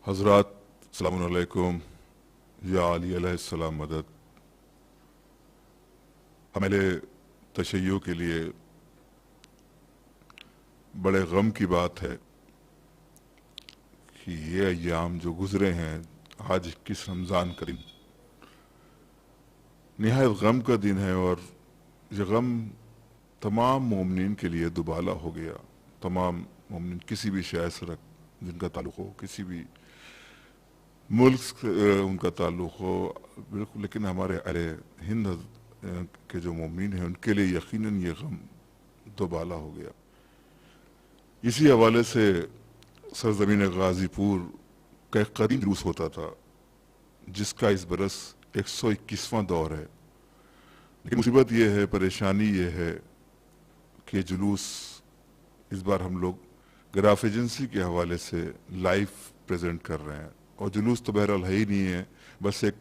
حضرات السلام علیکم یا علی علیہ السلام مدد. حامل تشیع کے لیے بڑے غم کی بات ہے کہ یہ ایام جو گزرے ہیں، آج 21 رمضان کا دن نہایت غم کا دن ہے، اور یہ غم تمام مومنین کے لیے دوبالا ہو گیا. تمام مومنین کسی بھی شہر سے جن کا تعلق ہو، کسی بھی ملک سے ان کا تعلق ہو، بالکل، لیکن ہمارے اہل ہند کے جو مومنین ہیں ان کے لیے یقیناً یہ غم دوبالا ہو گیا. اسی حوالے سے سرزمین غازی پور کا ایک قدیم جلوس ہوتا تھا جس کا اس برس 121واں دور ہے. لیکن مصیبت یہ ہے، پریشانی یہ ہے کہ جلوس اس بار ہم لوگ گراف ایجنسی کے حوالے سے لائیو پریزنٹ کر رہے ہیں، اور جلوس تو بہرحال ہے ہی نہیں ہے، بس ایک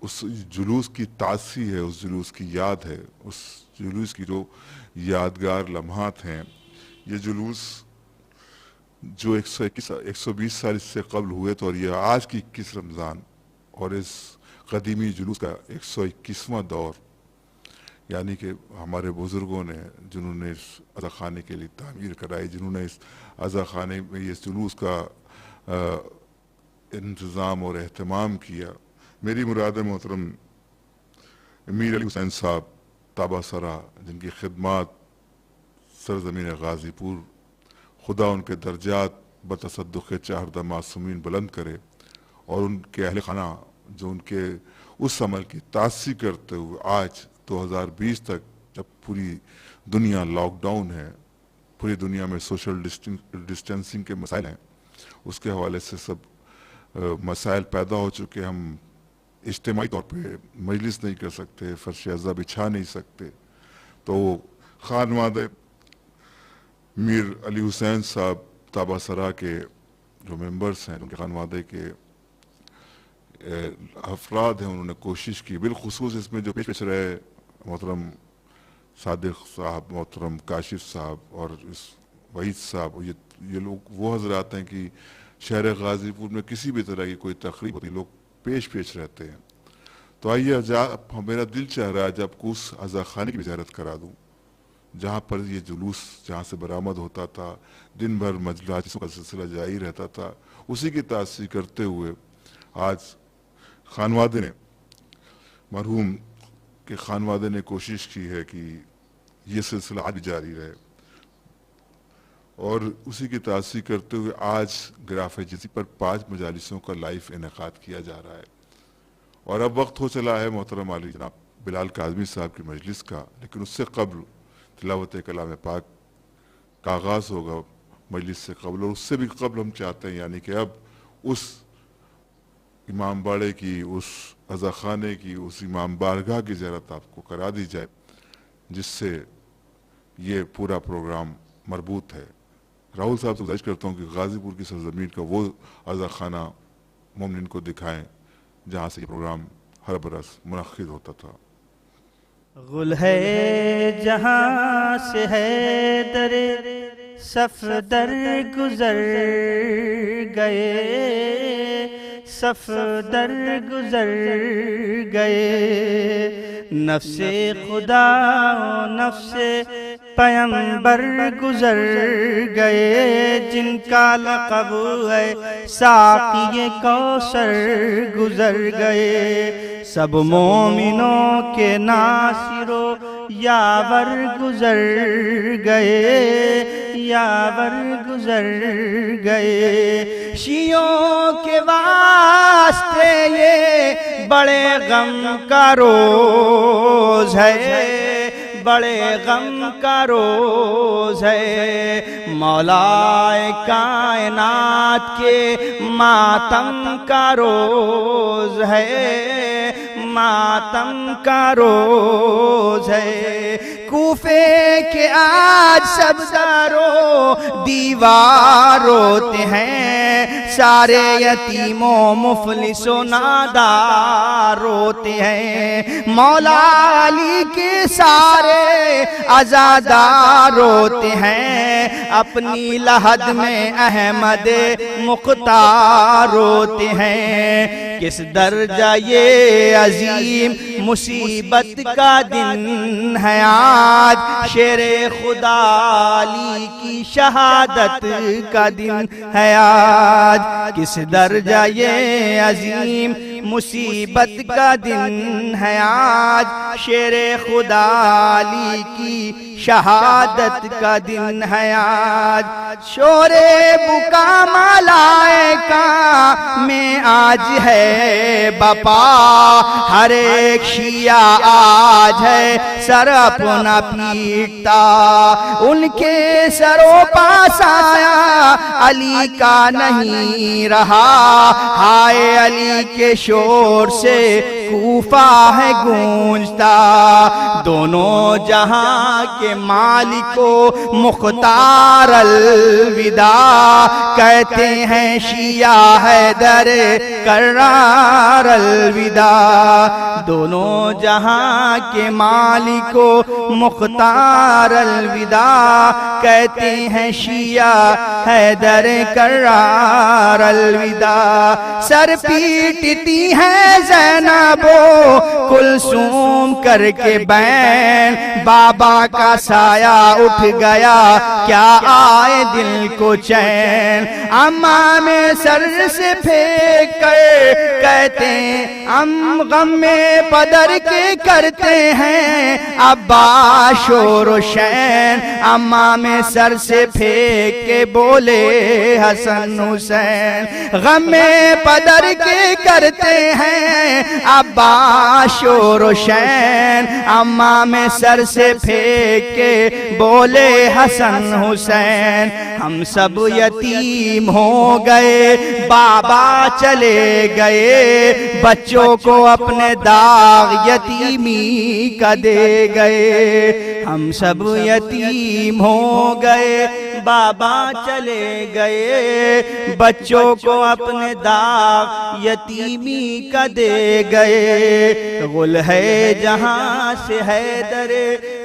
اس جلوس کی تاثیر ہے، اس جلوس کی یاد ہے، اس جلوس کی جو یادگار لمحات ہیں. یہ جلوس جو 120 سال اس سے قبل ہوئے تو، اور یہ آج کی 21 رمضان اور اس قدیمی جلوس کا 121واں دور، یعنی کہ ہمارے بزرگوں نے جنہوں نے اس عزا خانے کے لیے تعمیر کرائی، جنہوں نے اس عزا خانے میں اس جلوس کا انتظام اور اہتمام کیا. میری مراد محترم امیر علی حسین صاحب تابہ سرا، جن کی خدمات سرزمین غازی پور، خدا ان کے درجات بتصدق چہردہ معصومین بلند کرے، اور ان کے اہل خانہ جو ان کے اس عمل کی تعصیب کرتے ہوئے آج 2020 تک، جب پوری دنیا لاک ڈاؤن ہے، پوری دنیا میں سوشل ڈسٹینسنگ کے مسائل ہیں، اس کے حوالے سے سب مسائل پیدا ہو چکے. ہم اجتماعی طور پہ مجلس نہیں کر سکتے، فرش اعضا بچھا نہیں سکتے. تو خانوادہ میر علی حسین صاحب تابہ سرا کے جو ممبرز ہیں، ان کے خانوادے کے افراد ہیں، انہوں نے کوشش کی، بالخصوص اس میں جو پیش رہے محترم صادق صاحب، محترم کاشف صاحب اور وحید صاحب. یہ لوگ وہ حضرات ہیں کہ شہر غازی پور میں کسی بھی طرح کی کوئی تقریب ہوتی، لوگ پیش رہتے ہیں. تو آئیے میرا دل چاہ رہا ہے جب کو اس عزا خانے کی زیارت کرا دوں جہاں پر یہ جلوس جہاں سے برآمد ہوتا تھا، دن بھر مجلسوں کا سلسلہ جاری رہتا تھا. اسی کی تعصیب کرتے ہوئے آج خانوادے نے، مرحوم کے خانوادے نے کوشش کی ہے کہ یہ سلسلہ آج بھی جاری رہے، اور اسی کی تعصیب کرتے ہوئے آج گراف ایجنسی پر 5 مجالسوں کا لائیو انعقاد کیا جا رہا ہے. اور اب وقت ہو چلا ہے محترم علی جناب بلال کاظمی صاحب کی مجلس کا، لیکن اس سے قبل تلاوت کلام پاک کا آغاز ہوگا مجلس سے قبل، اور اس سے بھی قبل ہم چاہتے ہیں یعنی کہ اب اس امام باڑے کی، اس عزا خانے کی، اس امام بارگاہ کی زیارت آپ کو کرا دی جائے جس سے یہ پورا پروگرام مربوط ہے. راہل صاحب سے گزارش کرتا ہوں کہ غازی پور کی سرزمین کا وہ عزا خانہ مومنین کو دکھائیں جہاں سے یہ پروگرام ہر برس منعقد ہوتا تھا. غل ہے جہاں سے ہے در صف در گزر گئے، صف در گزر گئے، نفس خدا و نفس پیمبر گزر گئے، جن کا لقب ہے ساقی کوثر گزر گئے. سب مومنوں کے ناصر و یاور گزر گئے، یاور گزر گئے. شیعوں کے واسطے یہ بڑے غم کا روز ہے، بڑے غم کا روز ہے. مولا کائنات کے ماتم کا روز ہے، ماتم کا روز ہے. کوفے کے آج سبزار و دیوار روتے ہیں، سارے یتیم و مفلس و نادار روتے ہیں، مولا علی کے سارے عزادار روتے ہیں، اپنی لحد میں احمد مختار روتے ہیں۔ کس درجہ یہ عظیم مصیبت کا دن ہے آج، شیر خدا علی کی شہادت کا دن ہے آج، کس درجہ یہ عظیم مصیبت کا دن ہے آج، شیر خدا علی کی شہادت کا دن ہے آج۔ شور بکا ملائکہ میں آج ہے بپا، ہر ایک شیعہ آج ہے سر اپنا پیٹتا، ان کے سروں پاس آیا علی کا نہیں رہا، ہائے علی کے شور سے کوفہ ہے گونجتا، دونوں جہاں کے مالک و مختار الوداع، کہتے ہیں شیعہ حیدر کرار الوداع، دونوں جہاں کے مالک و مختار الوداع، کہتے ہیں شیعہ حیدر کرار الوداع۔ سر پیٹتی ہیں زینب و کلثوم کر کے بین، بابا کا سایہ اٹھ گیا کیا آئے دل کو چین، اماں میں سر سے پھینک کر کہتے ہیں ہم غم میں بدر کے کرتے ہیں ابا شور و شین، اماں میں سر سے پھینک کے بولے حسن حسین، غم میں بدر کے کرتے ہیں ابا شور و شین، اماں میں سر سے پھینک کے بولے حسن حسین، ہم سب یتیم ہو گئے بابا چلے گئے، بچوں کو اپنے داغ یتیمی کا دے گئے، ہم سب یتیم ہو گئے بابا چلے گئے، بچوں کو اپنے داغ یتیمی کا دے گئے، غل ہے جہاں سے حیدر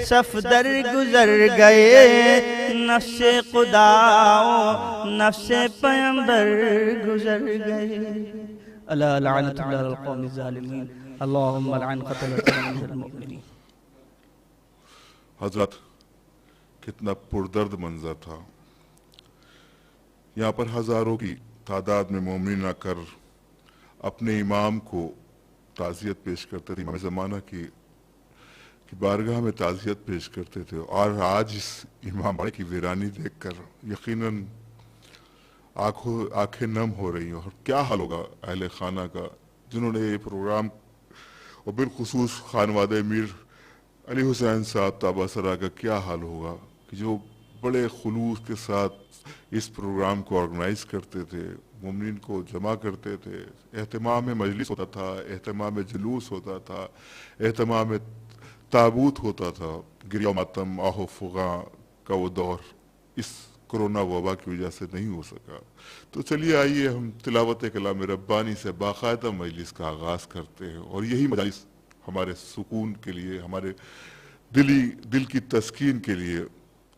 صفدر گزر گئے، نفس خدا و نفس پیغمبر گزر گئے۔ الا لعنت اللہ علی القوم الظالمین، اللہم لعن قتلۃ المؤمنین۔ حضرت کتنا پردرد منظر تھا، یہاں پر ہزاروں کی تعداد میں مومنین آ کر اپنے امام کو تعزیت پیش کرتے تھے، امام زمانہ کی بارگاہ میں تعزیت پیش کرتے تھے، اور آج اس امام باڑے کی ویرانی دیکھ کر یقیناً آنکھیں نم ہو رہی ہیں، اور کیا حال ہوگا اہل خانہ کا جنہوں نے یہ پروگرام، اور بالخصوص خانوادہ میر علی حسین صاحب طابہ سرا کا کیا حال ہوگا کہ جو بڑے خلوص کے ساتھ اس پروگرام کو آرگنائز کرتے تھے، مومنین کو جمع کرتے تھے، اہتمام مجلس ہوتا تھا، اہتمام جلوس ہوتا تھا، اہتمام تابوت ہوتا تھا، گریہ و ماتم آہ و فغاں کا وہ دور اس کرونا وبا کی وجہ سے نہیں ہو سکا۔ تو چلیے آئیے ہم تلاوت کلام ربانی سے باقاعدہ مجلس کا آغاز کرتے ہیں، اور یہی مجلس ہمارے سکون کے لیے، ہمارے دل کی تسکین کے لیے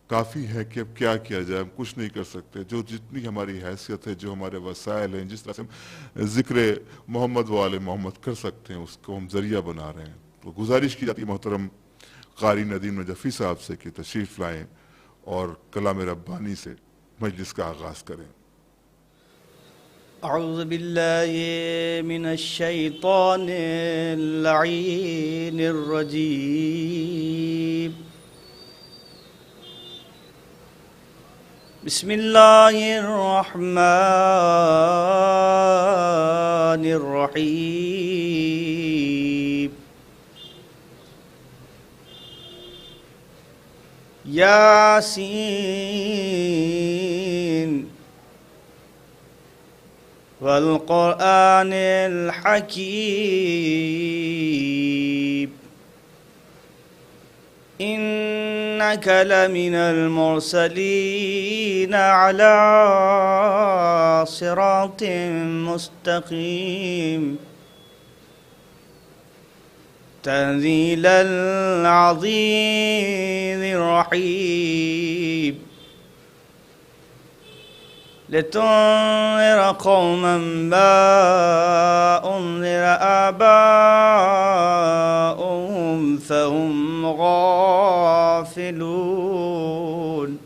کافی ہے کہ اب کیا کیا جائے، ہم کچھ نہیں کر سکتے، جو جتنی ہماری حیثیت ہے، جو ہمارے وسائل ہیں، جس طرح سے ہم ذکر محمد و آل محمد کر سکتے ہیں، اس کو ہم ذریعہ بنا رہے ہیں۔ تو گزارش کی جاتی ہے محترم قاری ندیم نجفی صاحب سے کہ تشریف لائیں اور کلام ربانی سے مجلس کا آغاز کریں۔ اعوذ باللہ من الشیطان اللعین الرجیم، بسم اللہ الرحمن الرحیم، یاسین والقرآن الحکیم، إنك لمن المرسلين على صراط مستقيم تنزيل العزيز الرحيم لتنذر قوما ما أنذر آباؤهم فهم غافلون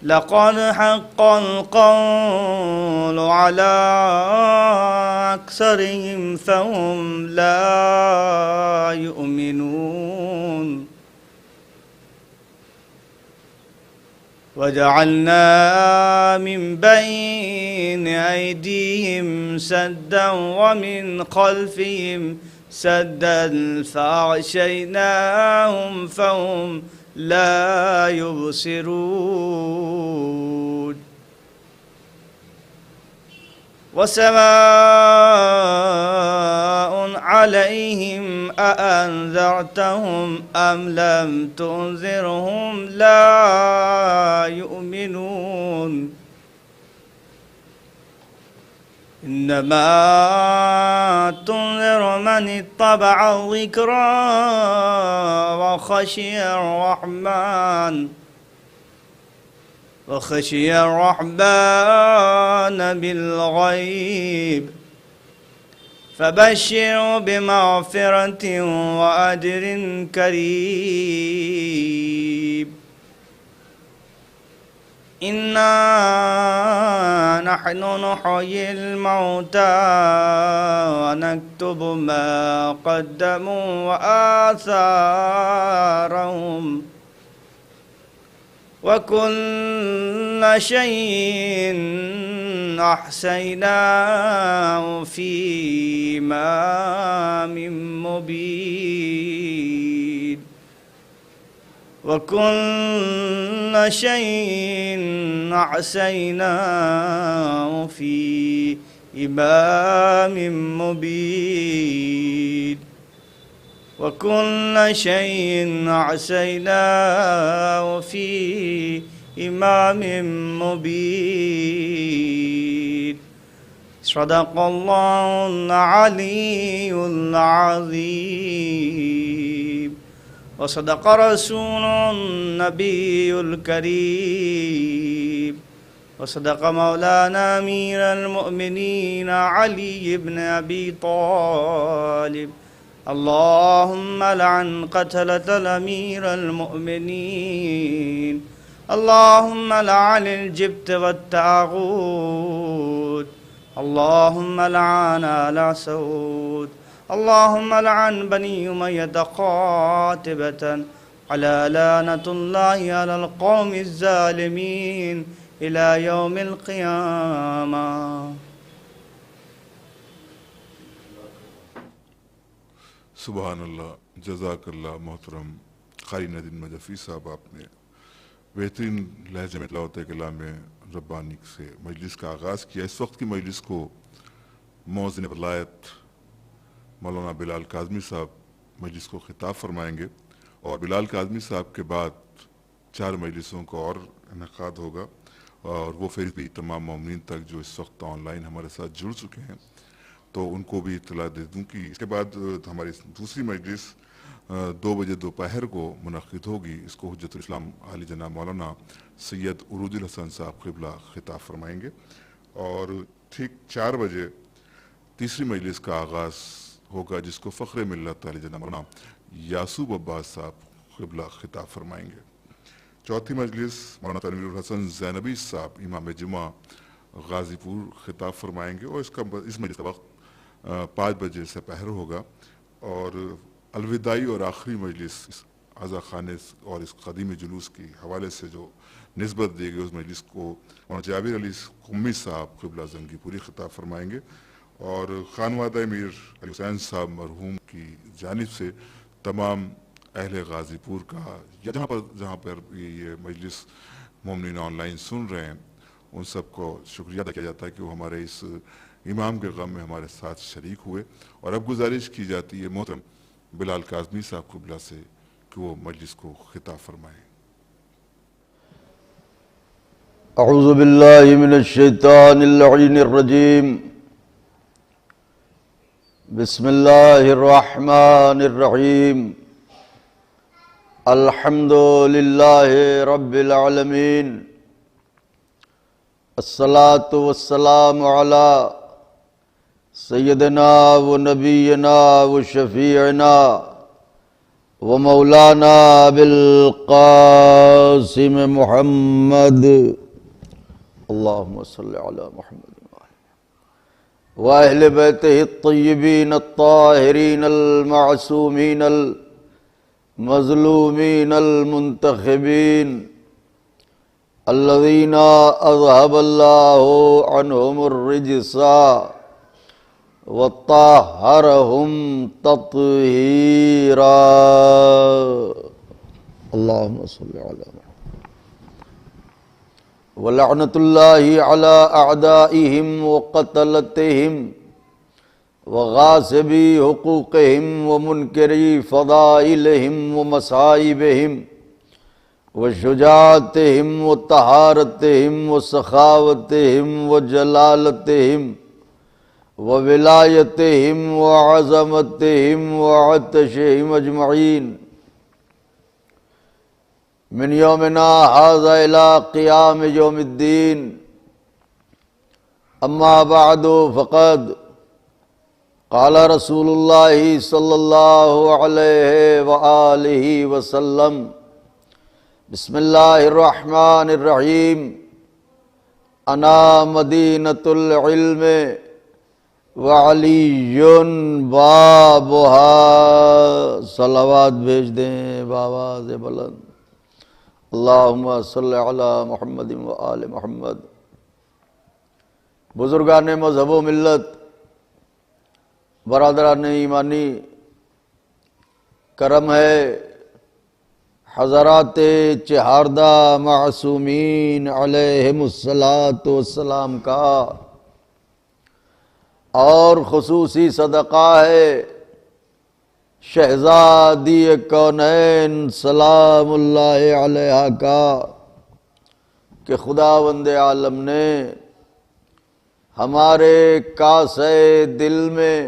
لقد حق القول على أكثرهم فهم لا يؤمنون وجعلنا من بين أيديهم سدا ومن خلفهم سدا فأغشيناهم فهم لا يبصرون وسواء عليهم أأنذرتهم أم لم تنذرهم لا يؤمنون إنما تنذر من اتبع الذكرى وخشي الرحمن بالغيب فبشروا بمغفرة وأجر كريم إنا نحن نحيي الموتى ونكتب ما قدموا وآثارهم وكل شيء أحصيناه في إمام مبين وكل شيء أحصيناه في إمام مبين وكل شيء أحصيناه في إمام مبين صدق الله العلي العظيم وصدق رسول النبي الكريم وصدق مولانا أمير المؤمنين علي بن أبي طالب اللهم لعن قتلة الأمير المؤمنين اللهم لعن الجبت والطاغوت اللهم لعن آل سعود اللهم لعن بني أمية قاتبة على لعنة الله على القوم الظالمين إلى يوم القيامة. سبحان اللہ، جزاک اللہ محترم قاری ندیم نجفی صاحب، آپ نے بہترین لہجے میں تلاوت کلام ربانی سے مجلس کا آغاز کیا۔ اس وقت کی مجلس کو مؤذن ولایت مولانا بلال کاظمی صاحب مجلس کو خطاب فرمائیں گے، اور بلال کاظمی صاحب کے بعد 4 مجلسوں کا اور انعقاد ہوگا، اور وہ پھر بھی تمام مومنین تک جو اس وقت آن لائن ہمارے ساتھ جڑ چکے ہیں تو ان کو بھی اطلاع دے دوں کہ اس کے بعد ہماری دوسری مجلس 2 بجے دوپہر کو منعقد ہوگی۔ اس کو حجت الاسلام عالی جناب مولانا سید عروج الحسن صاحب قبلہ خطاب فرمائیں گے، اور ٹھیک 4 بجے تیسری مجلس کا آغاز ہوگا جس کو فخر ملت عالی جناب مولانا یعصوب عباس صاحب قبلہ خطاب فرمائیں گے۔ چوتھی مجلس مولانا تنویر الحسن زینبی صاحب امام جمعہ غازی پور خطاب فرمائیں گے، اور اس مجلس کا وقت 5 بجے سے پہر ہوگا، اور الوداعی اور آخری مجلس عزا خانے اور اس قدیمی جلوس کی حوالے سے جو نسبت دی گئی اس مجلس کو مولانا جابر علی قمی صاحب قبلہ زنگی پوری خطاب فرمائیں گے، اور خانوادہ میر علی حسین صاحب مرحوم کی جانب سے تمام اہل غازی پور کا یا جہاں پر یہ مجلس مومنین آن لائن سن رہے ہیں ان سب کو شکریہ ادا کیا جاتا ہے کہ وہ ہمارے اس امام کے غم میں ہمارے ساتھ شریک ہوئے۔ اور اب گزارش کی جاتی ہے محترم بلال کاظمی صاحب قبلہ سے کہ وہ مجلس کو خطاب فرمائیں۔ اعوذ باللہ من الشیطان اللعین الرجیم، بسم اللہ الرحمن الرحیم، الحمد للہ رب العالمین، الصلاة والسلام علی سیدنا و نبینا و شفیعنا و مولانا بالقاسم محمد، اللہم صلی علی محمد وأہل بیتہ الطیبین الطاہرین المعصومین المظلومین المنتخبین الذین اذہب اللہ عنہم الرجس وطہرہم تطہیرا، اللہم صلی علی محمد وَلَعْنَةُ اللَّهِ عَلَىٰ أَعْدَائِهِمْ وَقَتْلَتِهِمْ وَغَاصِبِي حُقُوقِهِمْ وَمُنْكِرِي فَضَائِلِهِمْ وَمَصَائِبِهِمْ وَشُجَاعَتِهِمْ وَطَهَارَتِهِمْ وَسَخَاوَتِهِمْ وَجَلَالَتِهِمْ وَوِلَایَتِهِمْ وَعَظَمَتِهِمْ وَعَطْشِهِمْ أَجْمَعِينَ من یومنا ھذا الی قیام یوم الدین، اما بعد فقد قال رسول اللہ صلی اللہ علیہ وآلہ وسلم، بسم اللہ الرحمن الرحیم، انا مدینۃ العلم وعلی بابها، صلوات بھیج دیں بآواز بلند، اللہم صلی علی محمد و آل محمد۔ بزرگان مذہب و ملت، برادران ایمانی، کرم ہے حضرات چہاردہ معصومین علیہم الصلاۃ والسلام کا، اور خصوصی صدقہ ہے شہزادی کونین سلام اللہ علیہ کا، کہ خداوند عالم نے ہمارے کاسے دل میں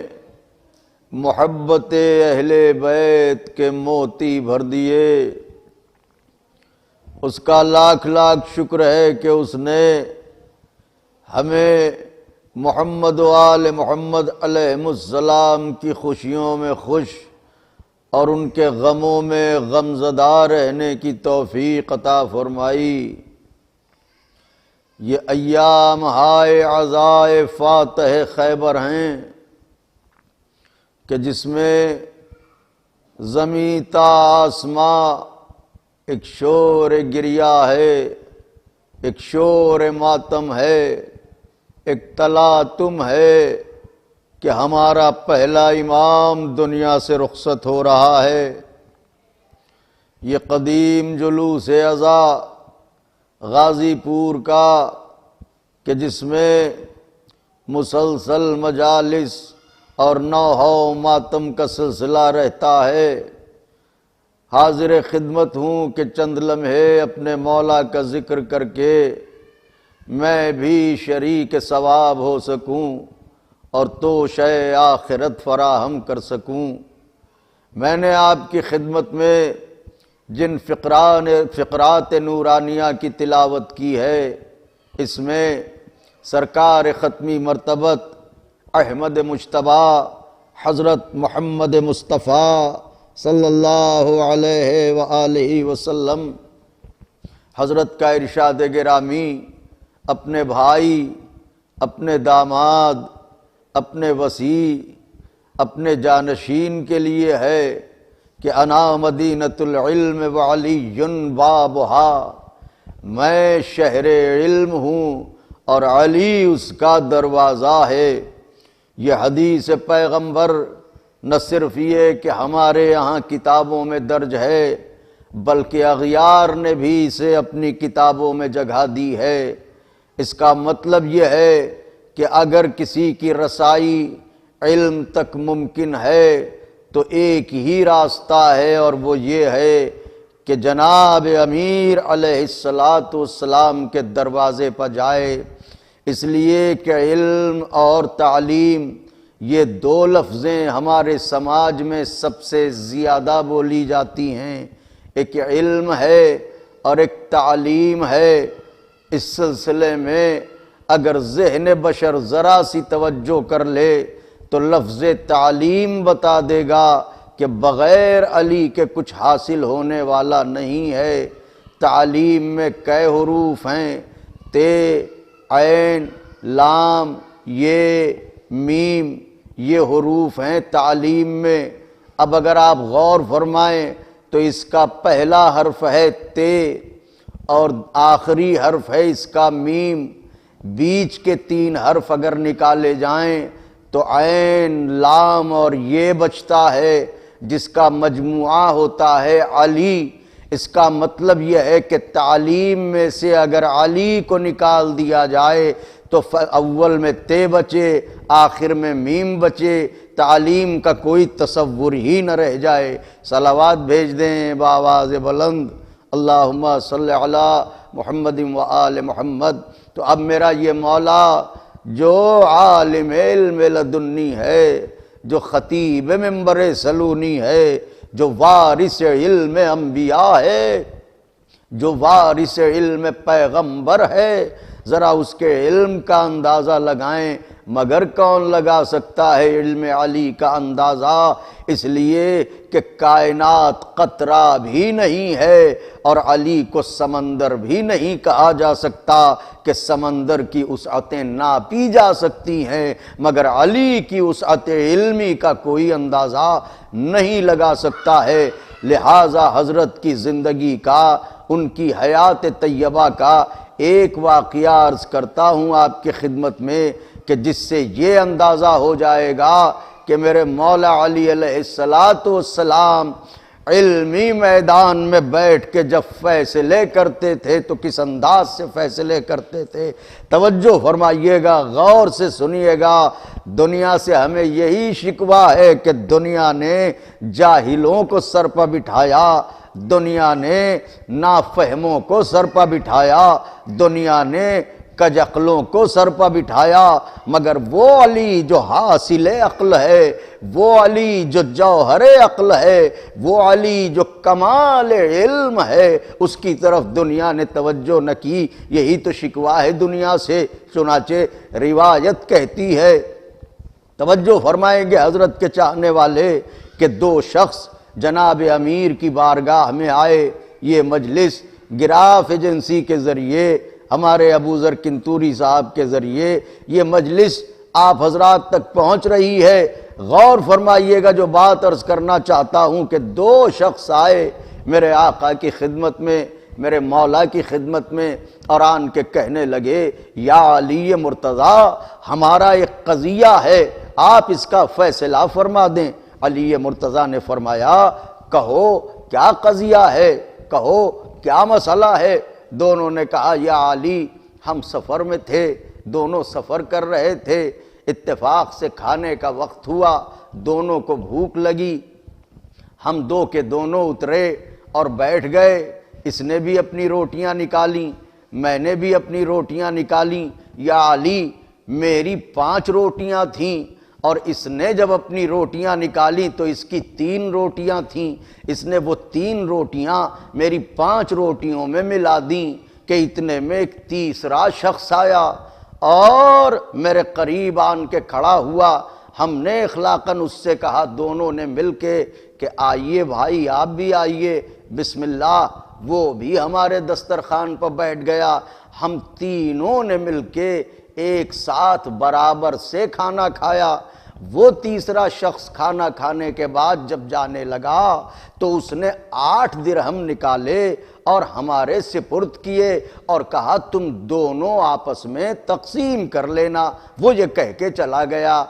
محبت اہل بیت کے موتی بھر دیے۔ اس کا لاکھ لاکھ شکر ہے کہ اس نے ہمیں محمد و آل محمد علیہ السلام کی خوشیوں میں خوش اور ان کے غموں میں غمزدہ رہنے کی توفیق عطا فرمائی۔ یہ ایام ہائے عزائے فاتح خیبر ہیں کہ جس میں زمیں تا آسماں ایک شور گریہ ہے، ایک شور ماتم ہے، ایک تلاطم ہے کہ ہمارا پہلا امام دنیا سے رخصت ہو رہا ہے۔ یہ قدیم جلوس عزا غازی پور کا کہ جس میں مسلسل مجالس اور نوحہ ماتم کا سلسلہ رہتا ہے، حاضر خدمت ہوں کہ چند لمحے اپنے مولا کا ذکر کر کے میں بھی شریک ثواب ہو سکوں اور توشہ آخرت فراہم کر سکوں۔ میں نے آپ کی خدمت میں جن فقرات نورانیہ کی تلاوت کی ہے، اس میں سرکار ختمی مرتبت احمد مجتبیٰ حضرت محمد مصطفیٰ صلی اللہ علیہ وآلہ وسلم حضرت کا ارشاد گرامی اپنے بھائی، اپنے داماد، اپنے وصی، اپنے جانشین کے لیے ہے کہ انا مدینۃ العلم وعلی بابھا، میں شہر علم ہوں اور علی اس کا دروازہ ہے۔ یہ حدیث پیغمبر نہ صرف یہ کہ ہمارے یہاں کتابوں میں درج ہے، بلکہ اغیار نے بھی اسے اپنی کتابوں میں جگہ دی ہے۔ اس کا مطلب یہ ہے کہ اگر کسی کی رسائی علم تک ممکن ہے تو ایک ہی راستہ ہے، اور وہ یہ ہے کہ جناب امیر علیہ السلام کے دروازے پر جائے۔ اس لیے کہ علم اور تعلیم یہ دو لفظیں ہمارے سماج میں سب سے زیادہ بولی جاتی ہیں، ایک علم ہے اور ایک تعلیم ہے۔ اس سلسلے میں اگر ذہن بشر ذرا سی توجہ کر لے تو لفظ تعلیم بتا دے گا کہ بغیر علی کے کچھ حاصل ہونے والا نہیں ہے۔ تعلیم میں کئے حروف ہیں؟ تے، عین، لام، یہ، میم، یہ حروف ہیں تعلیم میں۔ اب اگر آپ غور فرمائیں تو اس کا پہلا حرف ہے تے اور آخری حرف ہے اس کا میم، بیچ کے 3 حرف اگر نکالے جائیں تو عین، لام اور یہ بچتا ہے، جس کا مجموعہ ہوتا ہے علی۔ اس کا مطلب یہ ہے کہ تعلیم میں سے اگر علی کو نکال دیا جائے تو اول میں تے بچے، آخر میں میم بچے، تعلیم کا کوئی تصور ہی نہ رہ جائے۔ صلوات بھیج دیں بآواز بلند، اللہم صلی علی محمد و آل محمد۔ تو اب میرا یہ مولا جو عالم علم لدنی ہے، جو خطیب منبر سلونی ہے، جو وارث علم انبیاء ہے، جو وارث علم پیغمبر ہے، ذرا اس کے علم کا اندازہ لگائیں، مگر کون لگا سکتا ہے علم علی کا اندازہ؟ اس لیے کہ کائنات قطرہ بھی نہیں ہے اور علی کو سمندر بھی نہیں کہا جا سکتا کہ سمندر کی وسعتیں ناپی جا سکتی ہیں، مگر علی کی وسعت علمی کا کوئی اندازہ نہیں لگا سکتا ہے۔ لہٰذا حضرت کی زندگی کا، ان کی حیات طیبہ کا ایک واقعہ عرض کرتا ہوں آپ کی خدمت میں کہ جس سے یہ اندازہ ہو جائے گا کہ میرے مولا علی علیہ السلام علمی میدان میں بیٹھ کے جب فیصلے کرتے تھے تو کس انداز سے فیصلے کرتے تھے۔ توجہ فرمائیے گا، غور سے سنیے گا۔ دنیا سے ہمیں یہی شکوہ ہے کہ دنیا نے جاہلوں کو سر پر بٹھایا، دنیا نے نافہموں کو سر پر بٹھایا، دنیا نے کج عقلوں کو سر پر بٹھایا، مگر وہ علی جو حاصل عقل ہے، وہ علی جو جوہر عقل ہے، وہ علی جو کمال علم ہے، اس کی طرف دنیا نے توجہ نہ کی۔ یہی تو شکوہ ہے دنیا سے۔ چنانچہ روایت کہتی ہے، توجہ فرمائیں گے حضرت کے چاہنے والے، کہ 2 شخص جناب امیر کی بارگاہ میں آئے۔ یہ مجلس گراف ایجنسی کے ذریعے، ہمارے ابو ذر کنتوری صاحب کے ذریعے یہ مجلس آپ حضرات تک پہنچ رہی ہے۔ غور فرمائیے گا جو بات عرض کرنا چاہتا ہوں کہ 2 شخص آئے میرے آقا کی خدمت میں، میرے مولا کی خدمت میں، اور آن کے کہنے لگے، یا علی مرتضیٰ، ہمارا ایک قضیہ ہے، آپ اس کا فیصلہ فرما دیں۔ علی مرتضیٰ نے فرمایا، کہو کیا قضیہ ہے، کہو کیا مسئلہ ہے؟ دونوں نے کہا، یا علی، ہم سفر میں تھے، دونوں سفر کر رہے تھے، اتفاق سے کھانے کا وقت ہوا، دونوں کو بھوک لگی، ہم 2 کے دونوں اترے اور بیٹھ گئے۔ اس نے بھی اپنی روٹیاں نکالیں، میں نے بھی اپنی روٹیاں نکالیں۔ یا علی، میری 5 روٹیاں تھیں اور اس نے جب اپنی روٹیاں نکالی تو اس کی 3 روٹیاں تھیں، اس نے وہ 3 روٹیاں میری 5 روٹیوں میں ملا دیں کہ اتنے میں ایک تیسرا شخص آیا اور میرے قریب آن کے کھڑا ہوا۔ ہم نے اخلاقاً اس سے کہا، دونوں نے مل کے، کہ آئیے بھائی، آپ بھی آئیے، بسم اللہ۔ وہ بھی ہمارے دسترخوان پر بیٹھ گیا۔ ہم تینوں نے مل کے ایک ساتھ برابر سے کھانا کھایا۔ وہ تیسرا شخص کھانا کھانے کے بعد جب جانے لگا تو اس نے 8 درہم نکالے اور ہمارے سپرد کیے اور کہا، تم دونوں آپس میں تقسیم کر لینا۔ وہ یہ کہہ کے چلا گیا۔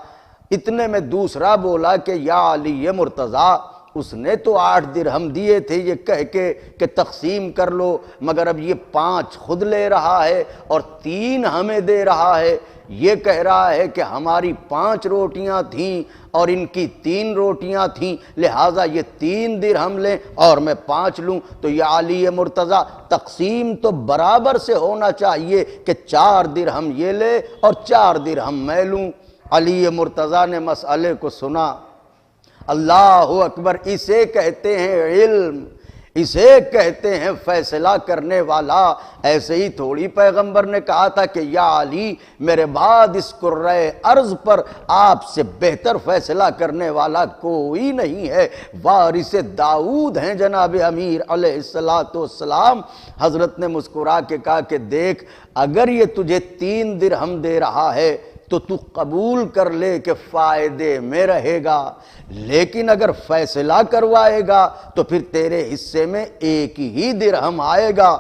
اتنے میں دوسرا بولا کہ یا علی مرتضیٰ، اس نے تو 8 درہم دیے تھے یہ کہہ کے کہ تقسیم کر لو، مگر اب یہ 5 خود لے رہا ہے اور 3 ہمیں دے رہا ہے۔ یہ کہہ رہا ہے کہ ہماری 5 روٹیاں تھیں اور ان کی 3 روٹیاں تھیں، لہٰذا یہ 3 درہم لیں اور میں 5 لوں۔ تو یا علی مرتضیٰ، تقسیم تو برابر سے ہونا چاہیے کہ 4 درہم یہ لے اور 4 درہم میں لوں۔ علی مرتضیٰ نے مسئلے کو سنا۔ اللہ اکبر! اسے کہتے ہیں علم، اسے کہتے ہیں فیصلہ کرنے والا۔ ایسے ہی تھوڑی پیغمبر نے کہا تھا کہ یا علی، میرے بعد اس کرۂ ارض پر آپ سے بہتر فیصلہ کرنے والا کوئی نہیں ہے۔ وارث داؤد ہیں جناب امیر علیہ السلام۔ حضرت نے مسکرا کے کہا کہ دیکھ، اگر یہ تجھے 3 درہم دے رہا ہے تو تو قبول کر لے کہ فائدے میں رہے گا، لیکن اگر فیصلہ کروائے گا تو پھر تیرے حصے میں 1 ہی درہم آئے گا۔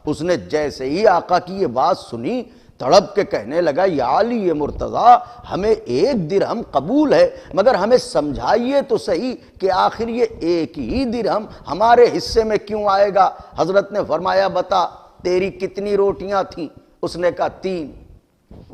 اس نے جیسے ہی آقا کی یہ بات سنی، تڑپ کے کہنے لگا یا علی مرتضیٰ، ہمیں 1 درہم قبول ہے، مگر ہمیں سمجھائیے تو صحیح کہ آخر یہ 1 ہی درہم ہمارے حصے میں کیوں آئے گا۔ حضرت نے فرمایا بتا تیری کتنی روٹیاں تھیں؟ اس نے کہا 3۔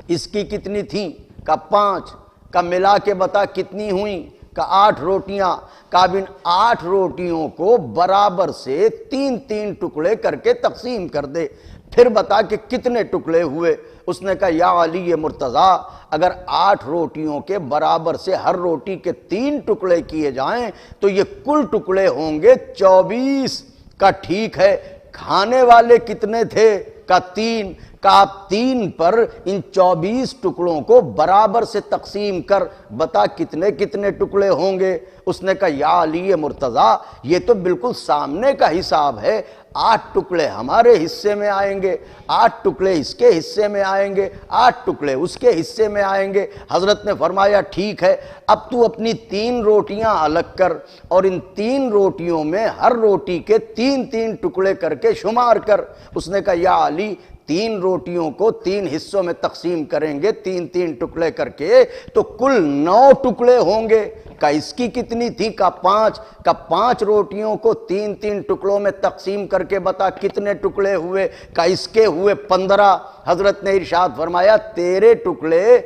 اس کی کتنی تھیں؟ کہا 5۔ کہا ملا کے بتا کتنی ہوئیں؟ کہا 8 روٹیاں۔ کہا اب ان 8 روٹیوں کو برابر سے 3 ٹکڑے کر کے تقسیم کر دے، پھر بتا کہ کتنے ٹکڑے ہوئے۔ اس نے کہا یا علی مرتضیٰ، اگر 8 روٹیوں کے برابر سے ہر روٹی کے 3 ٹکڑے کیے جائیں تو یہ کل ٹکڑے ہوں گے 24۔ کہا ٹھیک ہے، کھانے والے کتنے تھے؟ کہا 3۔ کہا آپ 3 پر ان 24 ٹکڑوں کو برابر سے تقسیم کر، بتا کتنے کتنے ٹکڑے ہوں گے۔ اس نے کہا یا علی مرتضیٰ، یہ تو بالکل سامنے کا حساب ہے، 8 ٹکڑے ہمارے حصے میں آئیں گے، 8 ٹکڑے اس کے حصے میں آئیں گے، 8 ٹکڑے اس کے حصے میں آئیں گے۔ حضرت نے فرمایا ٹھیک ہے، اب تو اپنی 3 روٹیاں الگ کر اور ان 3 روٹیوں میں ہر روٹی کے 3 ٹکڑے کر کے شمار کر۔ اس نے کہا یا علی، 3 روٹیوں کو 3 حصوں میں تقسیم کریں گے 3 ٹکڑے کر کے تو کل 9 ٹکڑے ہوں گے۔ کہا اس کی کتنی تھی؟ کہا 5۔ کہا 5 روٹیوں کو 3 ٹکڑوں میں تقسیم کر کے بتا کتنے ٹکڑے ہوئے؟ کہا اس کے ہوئے 15۔ حضرت نے ارشاد فرمایا تیرے ٹکڑے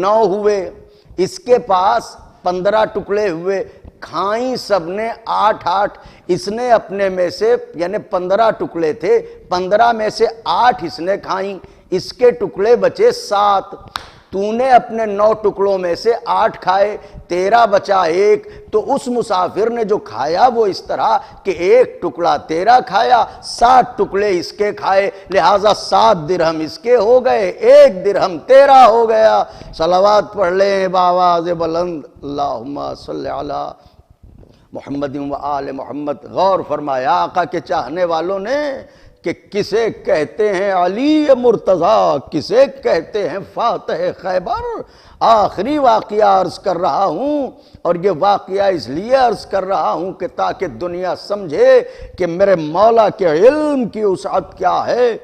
9 ہوئے، اس کے پاس 15 ٹکڑے ہوئے، کھائیں سب نے 8۔ اس نے اپنے میں سے، یعنی 15 ٹکڑے تھے، 15 میں سے 8 اس نے کھائیں، اس کے ٹکڑے بچے 7۔ تو نے اپنے 9 ٹکڑوں میں سے 8 کھائے، تیرا بچا 1۔ تو اس مسافر نے جو کھایا وہ اس طرح کہ 1 ٹکڑا تیرا کھایا، 7 ٹکڑے اس کے کھائے، لہٰذا 7 درہم اس کے ہو گئے، 1 درہم تیرا ہو گیا۔ صلوات پڑھ لیں بآواز بلند، اللہم صلی علی محمد و آل محمد۔ غور فرمایا آقا کے چاہنے والوں نے کہ کسے کہتے ہیں علی مرتضیٰ، کسے کہتے ہیں فاتح خیبر۔ آخری واقعہ عرض کر رہا ہوں، اور یہ واقعہ اس لیے عرض کر رہا ہوں کہ تاکہ دنیا سمجھے کہ میرے مولا کے علم کی وسعت کیا ہے۔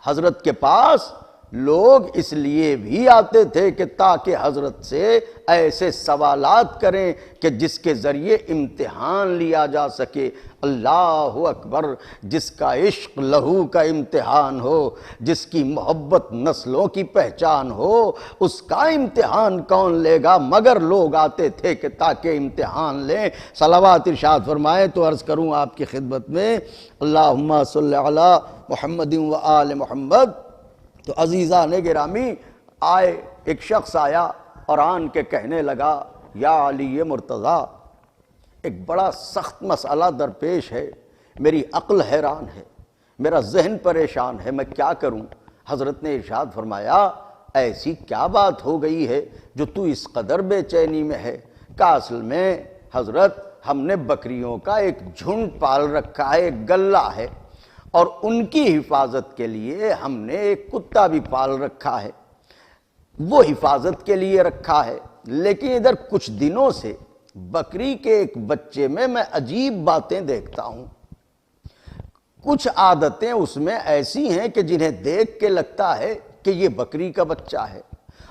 حضرت کے پاس لوگ اس لیے بھی آتے تھے کہ تاکہ حضرت سے ایسے سوالات کریں کہ جس کے ذریعے امتحان لیا جا سکے۔ اللہ اکبر! جس کا عشق لہو کا امتحان ہو، جس کی محبت نسلوں کی پہچان ہو، اس کا امتحان کون لے گا؟ مگر لوگ آتے تھے کہ تاکہ امتحان لیں۔ صلوات ارشاد فرمائیں تو عرض کروں آپ کی خدمت میں، اللہم صلی علی محمد و آل محمد۔ تو عزیزان گرامی، آئے ایک شخص آیا اور آن کے کہنے لگا یا علی مرتضیٰ، ایک بڑا سخت مسئلہ درپیش ہے، میری عقل حیران ہے، میرا ذہن پریشان ہے، میں کیا کروں؟ حضرت نے ارشاد فرمایا ایسی کیا بات ہو گئی ہے جو تو اس قدر بے چینی میں ہے؟ کہا اصل میں حضرت ہم نے بکریوں کا ایک جھنڈ پال رکھا ہے، ایک گلہ ہے، اور ان کی حفاظت کے لیے ہم نے ایک کتا بھی پال رکھا ہے، وہ حفاظت کے لیے رکھا ہے، لیکن ادھر کچھ دنوں سے بکری کے ایک بچے میں عجیب باتیں دیکھتا ہوں۔ کچھ عادتیں اس میں ایسی ہیں کہ جنہیں دیکھ کے لگتا ہے کہ یہ بکری کا بچہ ہے،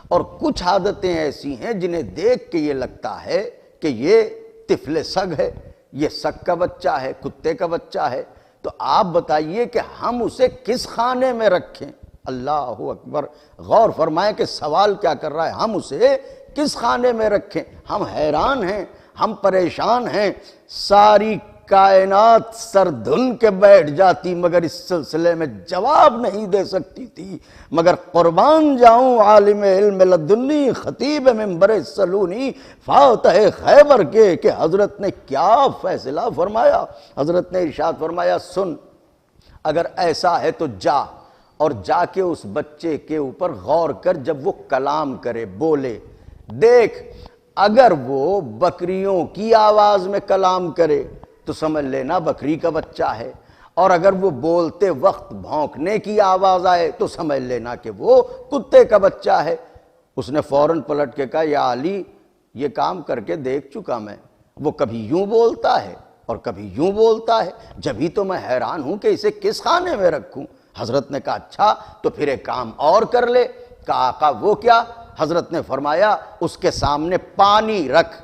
اور کچھ عادتیں ایسی ہیں جنہیں دیکھ کے یہ لگتا ہے کہ یہ طفل سگ ہے، یہ سگ کا بچہ ہے، کتے کا بچہ ہے، تو آپ بتائیے کہ ہم اسے کس خانے میں رکھیں؟ اللہ اکبر، غور فرمائیں کہ سوال کیا کر رہا ہے، ہم اسے کس خانے میں رکھیں؟ ہم حیران ہیں، ہم پریشان ہیں، ساری کائنات سر دھن کے بیٹھ جاتی مگر اس سلسلے میں جواب نہیں دے سکتی تھی۔ مگر قربان جاؤں عالم علم لدنی، خطیب منبر سلونی، فاتح خیبر کے، کہ حضرت نے کیا فیصلہ فرمایا۔ حضرت نے ارشاد فرمایا سن، اگر ایسا ہے تو جا، اور جا کے اس بچے کے اوپر غور کر، جب وہ کلام کرے، بولے، دیکھ اگر وہ بکریوں کی آواز میں کلام کرے تو سمجھ لینا بکری کا بچہ ہے، اور اگر وہ بولتے وقت بھونکنے کی آواز آئے تو سمجھ لینا کہ وہ کتے کا بچہ ہے۔ اس نے فوراً پلٹ کے کہا یا علی، یہ کام کر کے دیکھ چکا میں، وہ کبھی یوں بولتا ہے اور کبھی یوں بولتا ہے، جبھی تو میں حیران ہوں کہ اسے کس خانے میں رکھوں۔ حضرت نے کہا اچھا تو پھر ایک کام اور کر لے۔ کہا آقا وہ کیا؟ حضرت نے فرمایا اس کے سامنے پانی رکھ،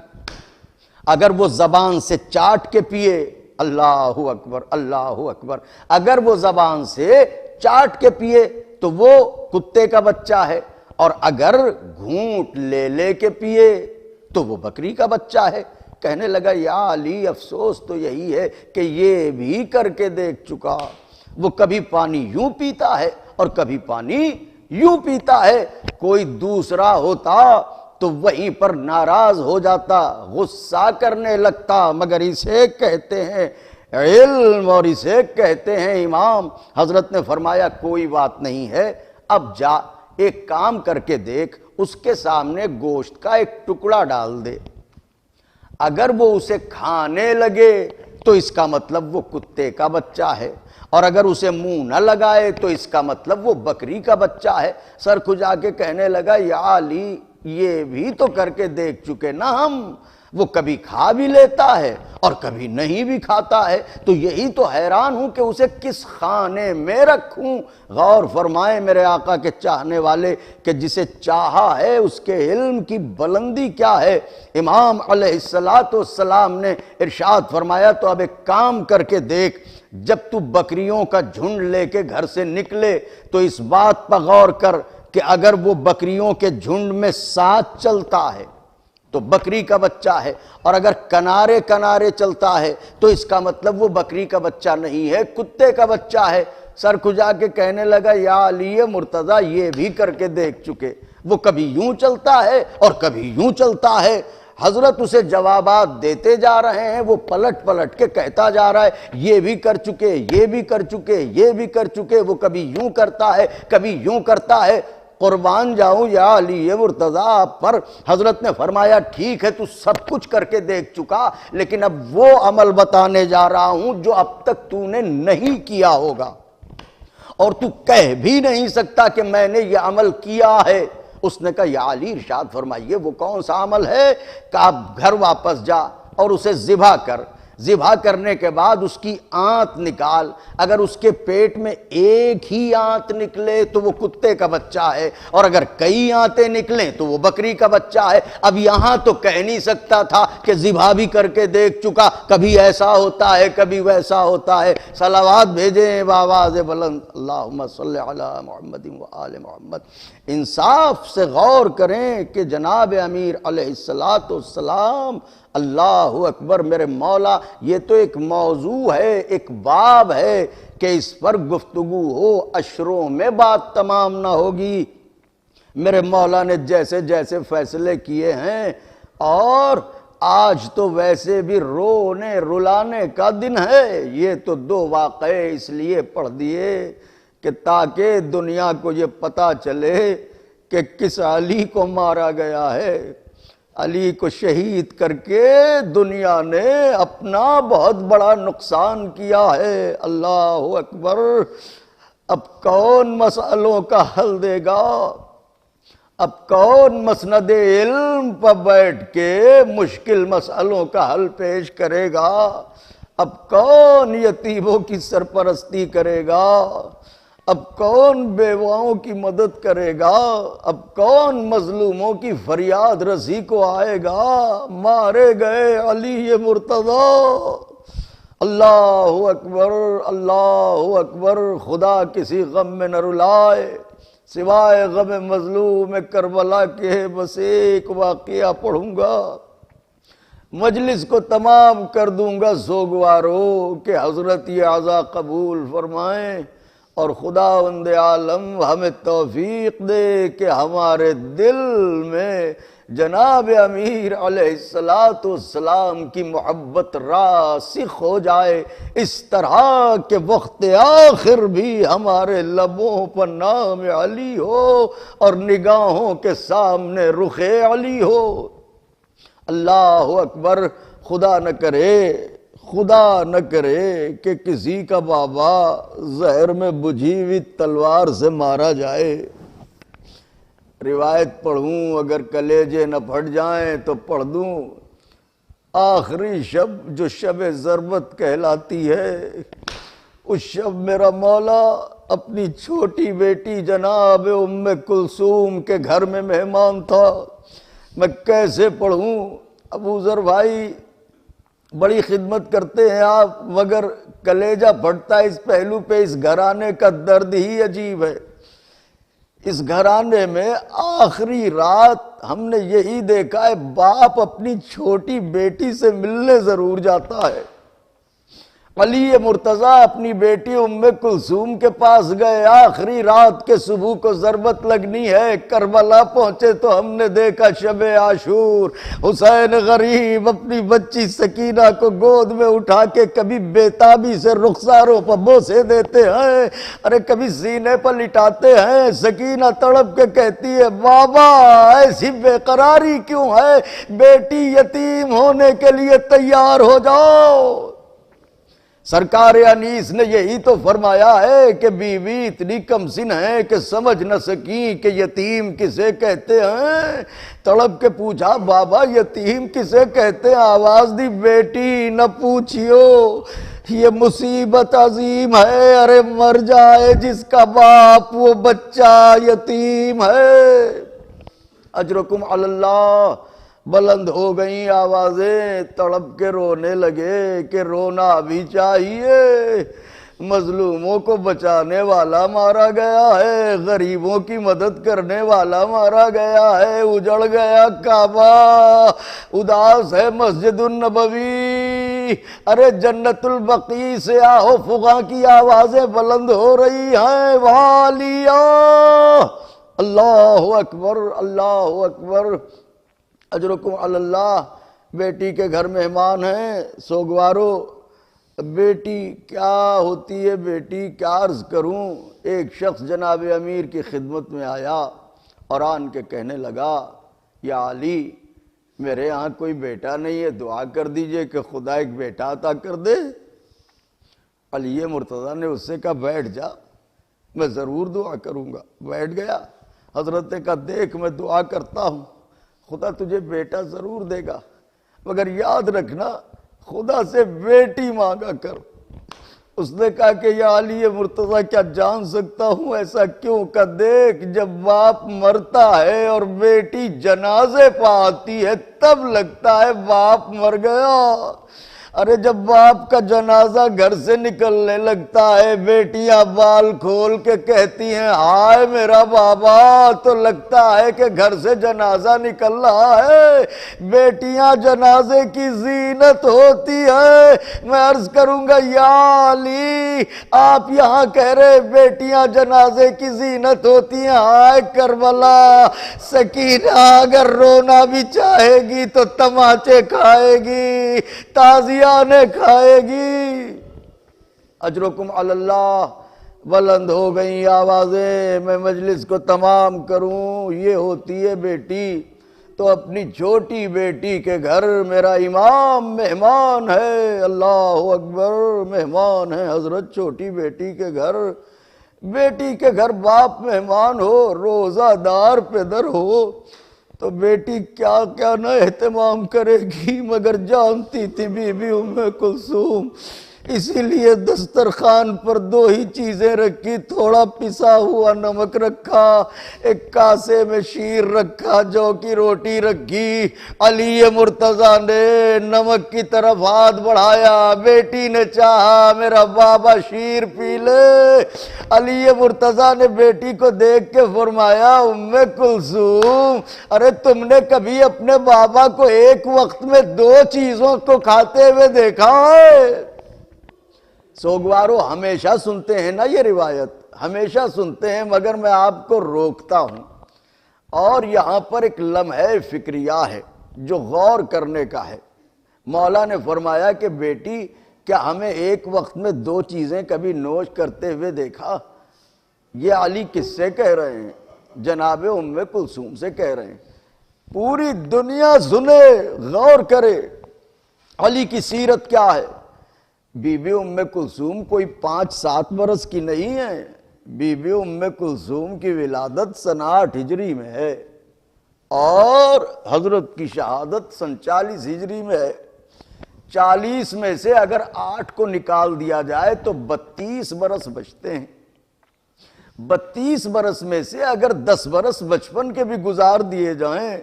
اگر وہ زبان سے چاٹ کے پیے، اللہ اکبر اللہ اکبر، اگر وہ زبان سے چاٹ کے پیے تو وہ کتے کا بچہ ہے، اور اگر گھونٹ لے کے پیے تو وہ بکری کا بچہ ہے۔ کہنے لگا یا علی افسوس تو یہی ہے کہ یہ بھی کر کے دیکھ چکا، وہ کبھی پانی یوں پیتا ہے اور کبھی پانی یوں پیتا ہے۔ کوئی دوسرا ہوتا تو وہیں پر ناراض ہو جاتا، غصہ کرنے لگتا، مگر اسے کہتے ہیں علم اور اسے کہتے ہیں امام۔ حضرت نے فرمایا کوئی بات نہیں ہے، اب جا ایک کام کر کے دیکھ، اس کے سامنے گوشت کا ایک ٹکڑا ڈال دے، اگر وہ اسے کھانے لگے تو اس کا مطلب وہ کتے کا بچہ ہے، اور اگر اسے منہ نہ لگائے تو اس کا مطلب وہ بکری کا بچہ ہے۔ سر کھجا کے کہنے لگا یا علی یہ بھی تو کر کے دیکھ چکے نا ہم، وہ کبھی کھا بھی لیتا ہے اور کبھی نہیں بھی کھاتا ہے، تو یہی تو حیران ہوں کہ اسے کس خانے میں رکھوں۔ غور فرمائیں میرے آقا کے چاہنے والے کہ جسے چاہا ہے اس کے علم کی بلندی کیا ہے۔ امام علیہ السلام نے ارشاد فرمایا تو اب ایک کام کر کے دیکھ، جب تو بکریوں کا جھنڈ لے کے گھر سے نکلے تو اس بات پر غور کر کہ اگر وہ بکریوں کے جھنڈ میں ساتھ چلتا ہے تو بکری کا بچہ ہے، اور اگر کنارے کنارے چلتا ہے تو اس کا مطلب وہ بکری کا بچہ نہیں ہے، کتے کا بچہ ہے۔ سر کھجا کے کہنے لگا یا علی مرتضیٰ یہ بھی کر کے دیکھ چکے، وہ کبھی یوں چلتا ہے اور کبھی یوں چلتا ہے۔ حضرت اسے جوابات دیتے جا رہے ہیں، وہ پلٹ پلٹ کے کہتا جا رہا ہے یہ بھی کر چکے، یہ بھی کر چکے، یہ بھی کر چکے، وہ کبھی یوں کرتا ہے کبھی یوں کرتا ہے۔ قربان جاؤں یا علی مرتضیٰ آپ پر۔ حضرت نے فرمایا ٹھیک ہے تو سب کچھ کر کے دیکھ چکا، لیکن اب وہ عمل بتانے جا رہا ہوں جو اب تک تو نے نہیں کیا ہوگا، اور تو کہہ بھی نہیں سکتا کہ میں نے یہ عمل کیا ہے۔ اس نے کہا یا علی ارشاد فرمائیے وہ کون سا عمل ہے؟ کہ آپ گھر واپس جا اور اسے ذبح کر، ذبح کرنے کے بعد اس کی آنت نکال، اگر اس کے پیٹ میں ایک ہی آنت نکلے تو وہ کتے کا بچہ ہے، اور اگر کئی آنتیں نکلیں تو وہ بکری کا بچہ ہے۔ اب یہاں تو کہہ نہیں سکتا تھا کہ ذبح بھی کر کے دیکھ چکا، کبھی ایسا ہوتا ہے کبھی ویسا ہوتا ہے۔ صلوات بھیجیں بآواز بلند، اللہم صلی علی محمد و آل محمد۔ انصاف سے غور کریں کہ جناب امیر علیہ السلام، اللہ اکبر میرے مولا، یہ تو ایک موضوع ہے، ایک باب ہے کہ اس پر گفتگو ہو، اشروں میں بات تمام نہ ہوگی۔ میرے مولا نے جیسے جیسے فیصلے کیے ہیں، اور آج تو ویسے بھی رونے رلانے کا دن ہے۔ یہ تو دو واقعے اس لیے پڑھ دیے کہ تاکہ دنیا کو یہ پتہ چلے کہ کس علی کو مارا گیا ہے۔ علی کو شہید کر کے دنیا نے اپنا بہت بڑا نقصان کیا ہے۔ اللہ اکبر۔ اب کون مسئلوں کا حل دے گا؟ اب کون مسند علم پر بیٹھ کے مشکل مسئلوں کا حل پیش کرے گا؟ اب کون یتیموں کی سرپرستی کرے گا؟ اب کون بیواؤں کی مدد کرے گا؟ اب کون مظلوموں کی فریاد رسی کو آئے گا؟ مارے گئے علی مرتضیٰ۔ اللہ اکبر، اللہ اکبر۔ خدا کسی غم میں نہ رلائے، سوائے غم مظلوم کربلا کے بس ایک واقعہ پڑھوں گا، مجلس کو تمام کر دوں گا سوگوارو، کہ حضرت یہ عزا قبول فرمائیں اور خداوند عالم ہمیں توفیق دے کہ ہمارے دل میں جناب امیر علیہ السلام کی محبت راسخ ہو جائے، اس طرح کہ وقت آخر بھی ہمارے لبوں پر نام علی ہو اور نگاہوں کے سامنے رخ علی ہو۔ اللہ اکبر۔ خدا نہ کرے، خدا نہ کرے کہ کسی کا بابا زہر میں بجھی ہوئی تلوار سے مارا جائے۔ روایت پڑھوں، اگر کلیجے نہ پھٹ جائیں تو پڑھ دوں۔ آخری شب جو شب ضربت کہلاتی ہے، اس شب میرا مولا اپنی چھوٹی بیٹی جناب ام کلثوم کے گھر میں مہمان تھا۔ میں کیسے پڑھوں؟ ابو ذر بھائی بڑی خدمت کرتے ہیں آپ، مگر کلیجہ پھٹتا ہے اس پہلو پہ۔ اس گھرانے کا درد ہی عجیب ہے۔ اس گھرانے میں آخری رات ہم نے یہی دیکھا ہے، باپ اپنی چھوٹی بیٹی سے ملنے ضرور جاتا ہے۔ علی مرتضیٰ اپنی بیٹی ام کلثوم کے پاس گئے، آخری رات کے صبح کو ضربت لگنی ہے۔ کربلا پہنچے تو ہم نے دیکھا شب عاشور، حسین غریب اپنی بچی سکینہ کو گود میں اٹھا کے کبھی بیتابی سے رخساروں پر بوسے دیتے ہیں، ارے کبھی سینے پر لٹاتے ہیں۔ سکینہ تڑپ کے کہتی ہے، بابا ایسی بے قراری کیوں ہے؟ بیٹی یتیم ہونے کے لیے تیار ہو جاؤ۔ سرکار انیس نے یہی تو فرمایا ہے کہ بیوی اتنی کم سن ہے کہ سمجھ نہ سکی کہ یتیم کسے کہتے ہیں۔ تڑپ کے پوچھا، بابا یتیم کسے کہتے ہیں؟ آواز دی، بیٹی نہ پوچھیو، یہ مصیبت عظیم ہے، ارے مر جائے جس کا باپ وہ بچہ یتیم ہے۔ اجرکم علی اللہ۔ بلند ہو گئیں آوازیں، تڑپ کے رونے لگے کہ رونا بھی چاہیے، مظلوموں کو بچانے والا مارا گیا ہے، غریبوں کی مدد کرنے والا مارا گیا ہے، اجڑ گیا کعبہ، اداس ہے مسجد النبوی، ارے جنت البقیع سے آہو فغاں کی آوازیں بلند ہو رہی ہیں، والیا۔ اللہ اکبر، اللہ اکبر۔ اجرکم علی اللہ۔ بیٹی کے گھر مہمان ہیں، سوگوارو۔ بیٹی کیا ہوتی ہے، بیٹی کیا عرض کروں۔ ایک شخص جناب امیر کی خدمت میں آیا اور آن کے کہنے لگا، یا علی میرے ہاں کوئی بیٹا نہیں ہے، دعا کر دیجئے کہ خدا ایک بیٹا عطا کر دے۔ علی مرتضیٰ نے اس سے کہا، بیٹھ جا، میں ضرور دعا کروں گا۔ بیٹھ گیا۔ حضرت نے کہا، دیکھ میں دعا کرتا ہوں، خدا تجھے بیٹا ضرور دے گا، مگر یاد رکھنا خدا سے بیٹی مانگا کر۔ اس نے کہا کہ یا علی مرتضیٰ کیا جان سکتا ہوں ایسا کیوں؟ کہ دیکھ جب باپ مرتا ہے اور بیٹی جنازے پہ آتی ہے تب لگتا ہے باپ مر گیا، ارے جب باپ کا جنازہ گھر سے نکلنے لگتا ہے بیٹیاں بال کھول کے کہتی ہیں ہائے میرا بابا، تو لگتا ہے کہ گھر سے جنازہ نکل رہا ہے۔ بیٹیاں جنازے کی زینت ہوتی ہے۔ میں عرض کروں گا یا علی آپ یہاں کہہ رہے بیٹیاں جنازے کی زینت ہوتی ہیں، ہائے کربلا سکینہ اگر رونا بھی چاہے گی تو تماچے کھائے گی، تازیاں کھائے گی۔ اجرکم علی اللہ۔ بلند ہو گئیں آوازیں، میں مجلس کو تمام کروں۔ یہ ہوتی ہے بیٹی، تو اپنی چھوٹی بیٹی کے گھر میرا امام مہمان ہے، اللہ اکبر، مہمان ہے حضرت چھوٹی بیٹی کے گھر۔ بیٹی کے گھر باپ مہمان ہو، روزہ دار پدر ہو تو بیٹی کیا کیا نہ اہتمام کرے گی، مگر جانتی تھی بی بی ام کلثوم اسی لیے دسترخوان پر دو ہی چیزیں رکھی، تھوڑا پسا ہوا نمک رکھا، ایک کاسے میں شیر رکھا، جو کی روٹی رکھی۔ علی مرتضیٰ نے نمک کی طرف ہاتھ بڑھایا، بیٹی نے چاہا میرا بابا شیر پی لے۔ علی مرتضیٰ نے بیٹی کو دیکھ کے فرمایا ام کلثوم، ارے تم نے کبھی اپنے بابا کو ایک وقت میں دو چیزوں کو کھاتے ہوئے دیکھا ہے؟ سوگوارو ہمیشہ سنتے ہیں نا یہ روایت، ہمیشہ سنتے ہیں، مگر میں آپ کو روکتا ہوں، اور یہاں پر ایک لمحہ فکریہ ہے جو غور کرنے کا ہے۔ مولا نے فرمایا کہ بیٹی کیا ہمیں ایک وقت میں دو چیزیں کبھی نوش کرتے ہوئے دیکھا؟ یہ علی کس سے کہہ رہے ہیں؟ جناب ام کلثوم سے کہہ رہے ہیں۔ پوری دنیا سنے، غور کرے علی کی سیرت کیا ہے۔ بی بی ام کلثوم کوئی 5-7 برس کی نہیں ہے، بی بی ام کلثوم کی ولادت سن 8 ہجری میں ہے اور حضرت کی شہادت سن 40 ہجری میں ہے۔ 40 میں سے اگر 8 کو نکال دیا جائے تو 32 برس بچتے ہیں۔ 32 برس میں سے اگر 10 برس بچپن کے بھی گزار دیے جائیں،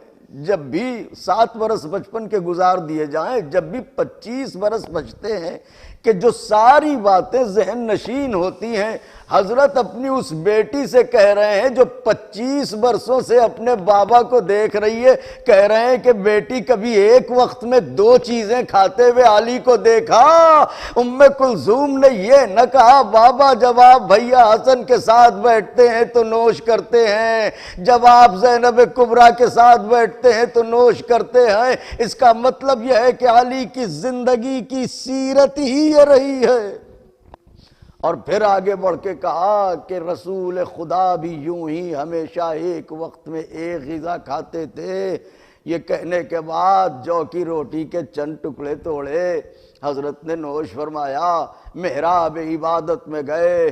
جب بھی 7 برس بچپن کے گزار دیے جائیں، جب بھی 25 برس بچتے ہیں کہ جو ساری باتیں ذہن نشین ہوتی ہیں۔ حضرت اپنی اس بیٹی سے کہہ رہے ہیں جو 25 برسوں سے اپنے بابا کو دیکھ رہی ہے، کہہ رہے ہیں کہ بیٹی کبھی ایک وقت میں دو چیزیں کھاتے ہوئے علی کو دیکھا؟ ام کلثوم نے یہ نہ کہا بابا جب آپ بھیا حسن کے ساتھ بیٹھتے ہیں تو نوش کرتے ہیں، جب آپ زینب کبریٰ کے ساتھ بیٹھتے ہیں تو نوش کرتے ہیں۔ اس کا مطلب یہ ہے کہ علی کی زندگی کی سیرت ہی یہ رہی ہے۔ اور پھر آگے بڑھ کے کہا کہ رسول خدا بھی یوں ہی ہمیشہ ایک وقت میں ایک غذا کھاتے تھے۔ یہ کہنے کے بعد جو کی روٹی کے چند ٹکڑے توڑے، حضرت نے نوش فرمایا، محراب عبادت میں گئے،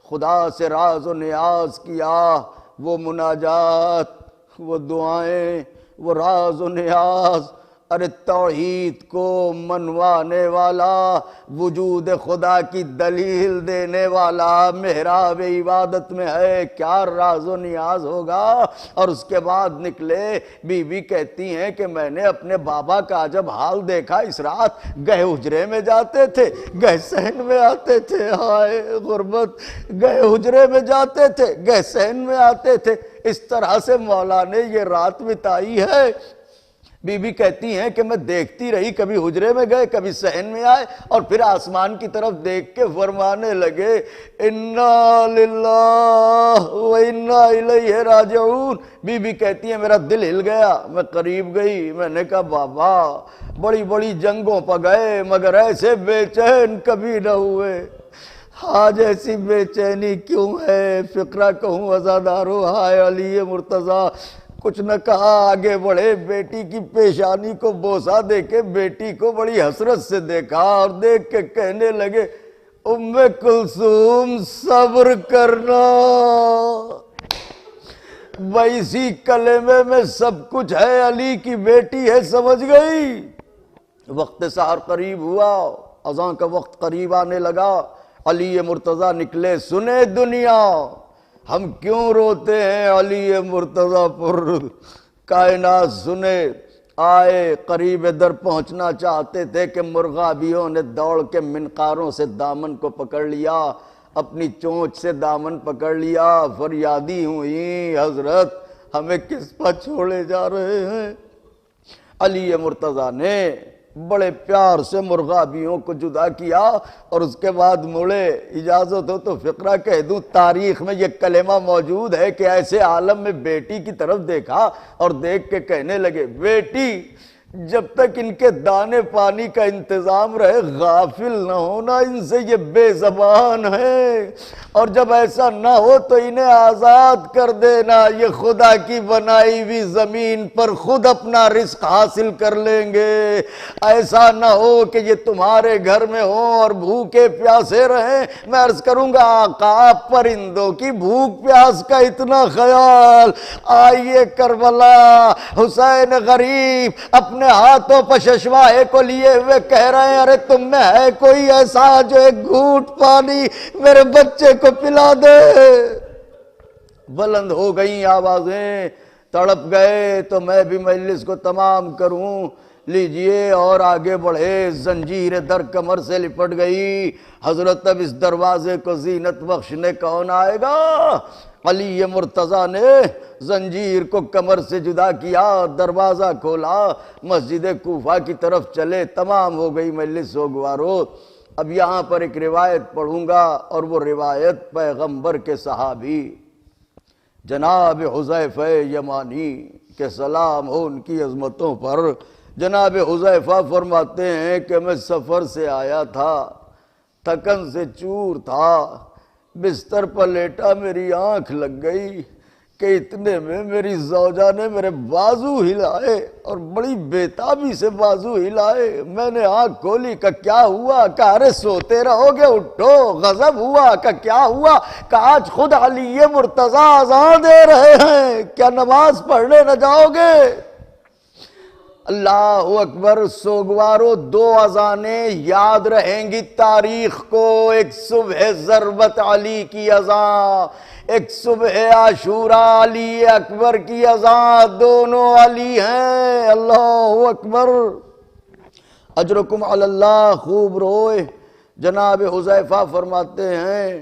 خدا سے راز و نیاز کیا، وہ مناجات، وہ دعائیں، وہ راز و نیاز، ارے توحید کو منوانے والا، وجود خدا کی دلیل دینے والا محراب عبادت میں ہے، کیا راز و نیاز ہوگا۔ اور اس کے بعد نکلے، بی بی کہتی ہیں کہ میں نے اپنے بابا کا جب حال دیکھا اس رات، گئے حجرے میں جاتے تھے، گئے صحن میں آتے تھے، ہائے غربت، گئے حجرے میں جاتے تھے، گئے صحن میں آتے تھے۔ اس طرح سے مولا نے یہ رات بتائی ہے۔ بی بی کہتی ہیں کہ میں دیکھتی رہی، کبھی حجرے میں گئے، کبھی صحن میں آئے، اور پھر آسمان کی طرف دیکھ کے فرمانے لگے انا للہ و انا الیہ راجعون۔ بی بی کہتی ہیں میرا دل ہل گیا، میں قریب گئی، میں نے کہا بابا بڑی بڑی جنگوں پہ گئے مگر ایسے بے چین کبھی نہ ہوئے، آج ایسی بے چینی کیوں ہے؟ فقرہ کہوں عزادارو، ہائے علی مرتضیٰ، کچھ نہ کہا، آگے بڑھے، بیٹی کی پیشانی کو بوسہ دے کے بیٹی کو بڑی حسرت سے دیکھا اور دیکھ کے کہنے لگے ام کلثوم صبر کرنا، ویسی کلمے میں سب کچھ ہے، علی کی بیٹی ہے، سمجھ گئی۔ وقت سحر قریب ہوا، اذان کا وقت قریب آنے لگا، علی مرتضیٰ نکلے، سنے دنیا ہم کیوں روتے ہیں علی مرتضیٰ پر، کائنات سنے، آئے، قریب در پہنچنا چاہتے تھے کہ مرغابیوں نے دوڑ کے منقاروں سے دامن کو پکڑ لیا، اپنی چونچ سے دامن پکڑ لیا، فریادی ہوئی حضرت ہمیں کس پر چھوڑے جا رہے ہیں۔ علی مرتضیٰ نے بڑے پیار سے مرغابیوں کو جدا کیا اور اس کے بعد مڑے، اجازت ہو تو فقرہ کہہ دوں، تاریخ میں یہ کلمہ موجود ہے کہ ایسے عالم میں بیٹی کی طرف دیکھا اور دیکھ کے کہنے لگے بیٹی جب تک ان کے دانے پانی کا انتظام رہے غافل نہ ہونا، ان سے یہ بے زبان ہے، اور جب ایسا نہ ہو تو انہیں آزاد کر دینا، یہ خدا کی بنائی ہوئی زمین پر خود اپنا رزق حاصل کر لیں گے، ایسا نہ ہو کہ یہ تمہارے گھر میں ہوں اور بھوکے پیاسے رہیں۔ میں عرض کروں گا آقا، پرندوں کی بھوک پیاس کا اتنا خیال، آئیے کربلا، حسین غریب اپنے اپنے ہاتھوں پر ششوائے کو لیے ہوئے کہہ رہے ہیں ارے تم میں ہے کوئی ایسا جو ایک گھونٹ پانی میرے بچے کو پلا دے۔ بلند ہو گئیں آوازیں، تڑپ گئے تو میں بھی مجلس کو تمام کروں، لیجئے اور آگے بڑھے۔ زنجیر در کمر سے لپٹ گئی۔ حضرت اب اس دروازے کو زینت بخشنے کون آئے گا؟ علی مرتضیٰ نے زنجیر کو کمر سے جدا کیا، دروازہ کھولا، مسجد کوفہ کی طرف چلے۔ تمام ہو گئی مجلس سوگوارو۔ اب یہاں پر ایک روایت پڑھوں گا، اور وہ روایت پیغمبر کے صحابی جناب حذیفہ یمانی کے سلام ہو ان کی عظمتوں پر۔ جناب حذیفہ فرماتے ہیں کہ میں سفر سے آیا تھا، تھکن سے چور تھا، بستر پر لیٹا، میری آنکھ لگ گئی کہ اتنے میں میری زوجہ نے میرے بازو ہلائے، اور بڑی بےتابی سے بازو ہلائے۔ میں نے آنکھ کھولی کہ کیا ہوا؟ کہ ارے سوتے رہو گے، اٹھو، غضب ہوا؟ کہ کیا ہوا؟ کہ آج خود علی مرتضیٰ اذان دے رہے ہیں، کیا نماز پڑھنے نہ جاؤ گے؟ اللہ اکبر۔ سوگوارو، دو اذانیں یاد رہیں گی تاریخ کو، ایک صبح ضربت علی کی اذان، ایک صبح عاشوراء علی اکبر کی اذان، دونوں علی ہیں۔ اللہ اکبر۔ اجرکم علی اللہ، خوب روئے۔ جناب حذیفہ فرماتے ہیں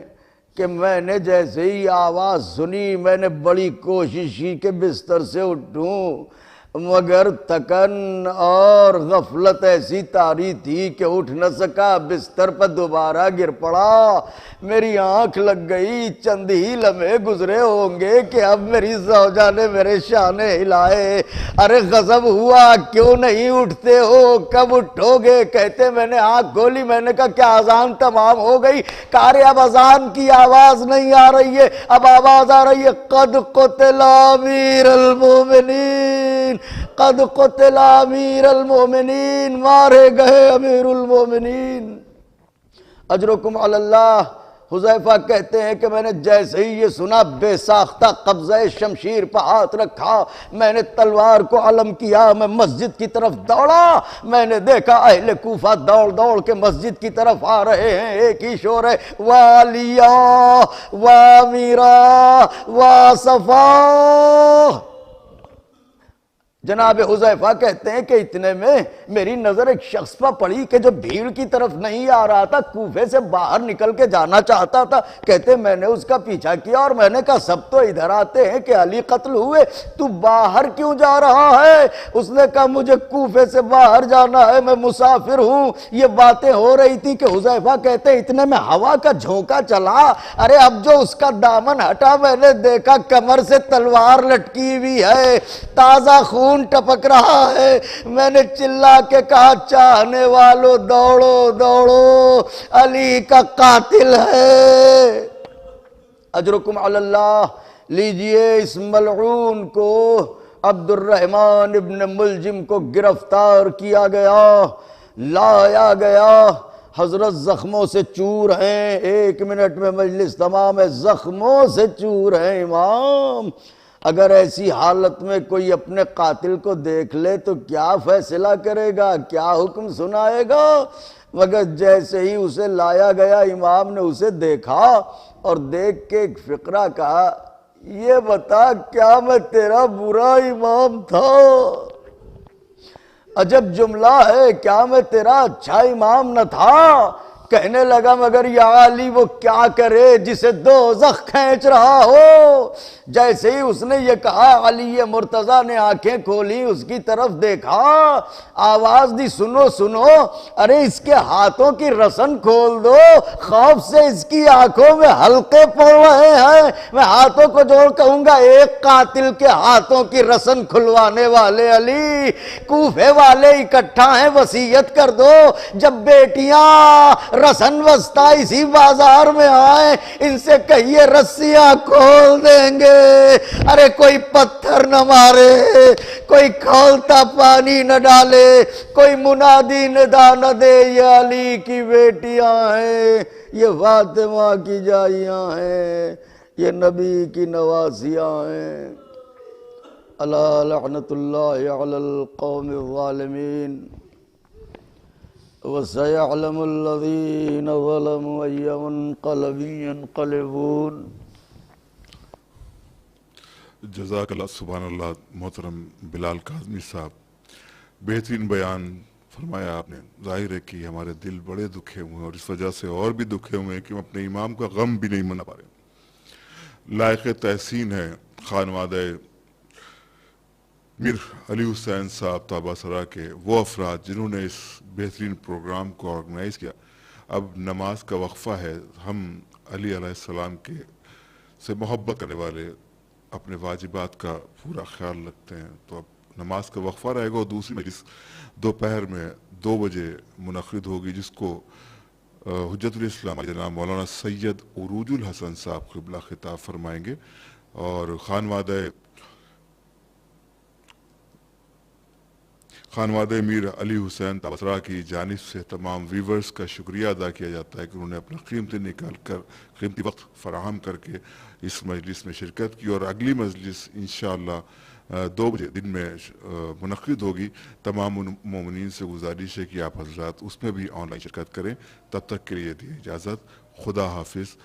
کہ میں نے جیسے ہی آواز سنی، میں نے بڑی کوشش کی کہ بستر سے اٹھوں، مگر تکن اور غفلت ایسی طاری تھی کہ اٹھ نہ سکا، بستر پر دوبارہ گر پڑا، میری آنکھ لگ گئی۔ چند ہی لمحے گزرے ہوں گے کہ اب میری زوجہ نے میرے شانے ہلائے۔ ارے غضب ہوا، کیوں نہیں اٹھتے ہو؟ کب اٹھو گے؟ کہتے میں نے آنکھ کھولی، میں نے کہا کیا اذان تمام ہو گئی؟ کارے اب اذان کی آواز نہیں آ رہی ہے، اب آواز آ رہی ہے قد قتل امیر المومنین، قد قتل امیر المومنین، مارے گئے امیر المومنین۔ اجرکم علی اللہ۔ حذیفہ کہتے ہیں کہ میں نے جیسے ہی یہ سنا، بے ساختہ قبضہ شمشیر پہ ہاتھ رکھا، میں نے تلوار کو علم کیا، میں مسجد کی طرف دوڑا۔ میں نے دیکھا اہل کوفہ دوڑ دوڑ کے مسجد کی طرف آ رہے ہیں، ایک ہی شور ہے، والیہ وامیرہ واصفا۔ جناب حذیفہ کہتے ہیں کہ اتنے میں میری نظر ایک شخص پر پڑی کہ جو بھیڑ کی طرف نہیں آ رہا تھا، کوفے سے باہر نکل کے جانا چاہتا تھا۔ کہتے میں نے اس کا پیچھا کیا، اور میں نے کہا سب تو ادھر آتے ہیں کہ علی قتل ہوئے، تو باہر کیوں جا رہا ہے؟ اس نے کہا مجھے کوفے سے باہر جانا ہے، میں مسافر ہوں۔ یہ باتیں ہو رہی تھی کہ حذیفہ کہتے ہیں اتنے میں ہوا کا جھونکا چلا۔ ارے اب جو اس کا دامن ہٹا، میں نے دیکھا کمر سے تلوار لٹکی ہوئی ہے، تازہ خون ٹپک رہا ہے۔ میں نے چلا کے کہا چاہنے والو دوڑو دوڑو، علی کا قاتل ہے۔ اجرکم علی اللہ۔ لیجئے اس ملعون کو، عبد الرحمن ابن ملجم کو گرفتار کیا گیا، لایا گیا۔ حضرت زخموں سے چور ہیں، 1 منٹ میں مجلس تمام ہے، زخموں سے چور ہیں امام۔ اگر ایسی حالت میں کوئی اپنے قاتل کو دیکھ لے تو کیا فیصلہ کرے گا، کیا حکم سنائے گا؟ مگر جیسے ہی اسے لایا گیا، امام نے اسے دیکھا اور دیکھ کے ایک فقرہ کہا، یہ بتا کیا میں تیرا برا امام تھا؟ عجب جملہ ہے، کیا میں تیرا اچھا امام نہ تھا؟ کہنے لگا مگر یا علی وہ کیا کرے جسے دوزخ کھینچ رہا ہو؟ جیسے ہی اس نے یہ کہا، علی مرتضیٰ نے آنکھیں کھولی، اس کی طرف دیکھا، آواز دی سنو سنو، ارے اس کے ہاتھوں کی رسن کھول دو، خوف سے اس کی آنکھوں میں حلقے پڑ رہے ہیں۔ میں ہاتھوں کو جوڑ کہوں گا ایک قاتل کے ہاتھوں کی رسن کھلوانے والے علی، کوفے والے اکٹھا ہیں، وصیت کر دو جب بیٹیاں رسن وسطا اسی بازار میں آئیں، ان سے کہیے رسیاں کھول دیں گے۔ ارے کوئی پتھر نہ مارے، کوئی کھولتا پانی نہ ڈالے، کوئی منادی ندا نہ دے، یہ علی کی بیٹیاں ہیں، یہ فاطمہ کی جائیاں ہیں، یہ نبی کی نواسیاں ہیں۔ ألا لعنة الله على القوم الظالمين وسيعلم الذين ظلموا أي منقلب ينقلبون. جزاک اللہ. سبحان اللہ. محترم بلال کاظمی صاحب، بہترین بیان فرمایا آپ نے. ظاہر ہے کہ ہمارے دل بڑے دکھے ہوئے ہیں اور اس وجہ سے اور بھی دکھے ہوئے ہیں کہ ہم اپنے امام کا غم بھی نہیں منا پا رہے. لائق تحسین ہے خانوادہ میر علی حسین صاحب طابہ سرا کے وہ افراد جنہوں نے اس بہترین پروگرام کو آرگنائز کیا. اب نماز کا وقفہ ہے. ہم علی علیہ السلام کے سے محبت کرنے والے اپنے واجبات کا پورا خیال رکھتے ہیں، تو اب نماز کا وقفہ رہے گا اور دوسری مجلس دوپہر میں 2 بجے منعقد ہوگی، جس کو حجت الاسلام جناب مولانا سید عروج الحسن صاحب قبلہ خطاب فرمائیں گے. اور خانوادہ میر علی حسین طابہ سرا کی جانب سے تمام ویورز کا شکریہ ادا کیا جاتا ہے کہ انہوں نے اپنا قیمتی وقت فراہم کر کے اس مجلس میں شرکت کی. اور اگلی مجلس انشاءاللہ 2 بجے دن میں منعقد ہوگی. تمام مومنین سے گزارش ہے کہ آپ حضرات اس میں بھی آن لائن شرکت کریں. تب تک کے لیے دی اجازت. خدا حافظ.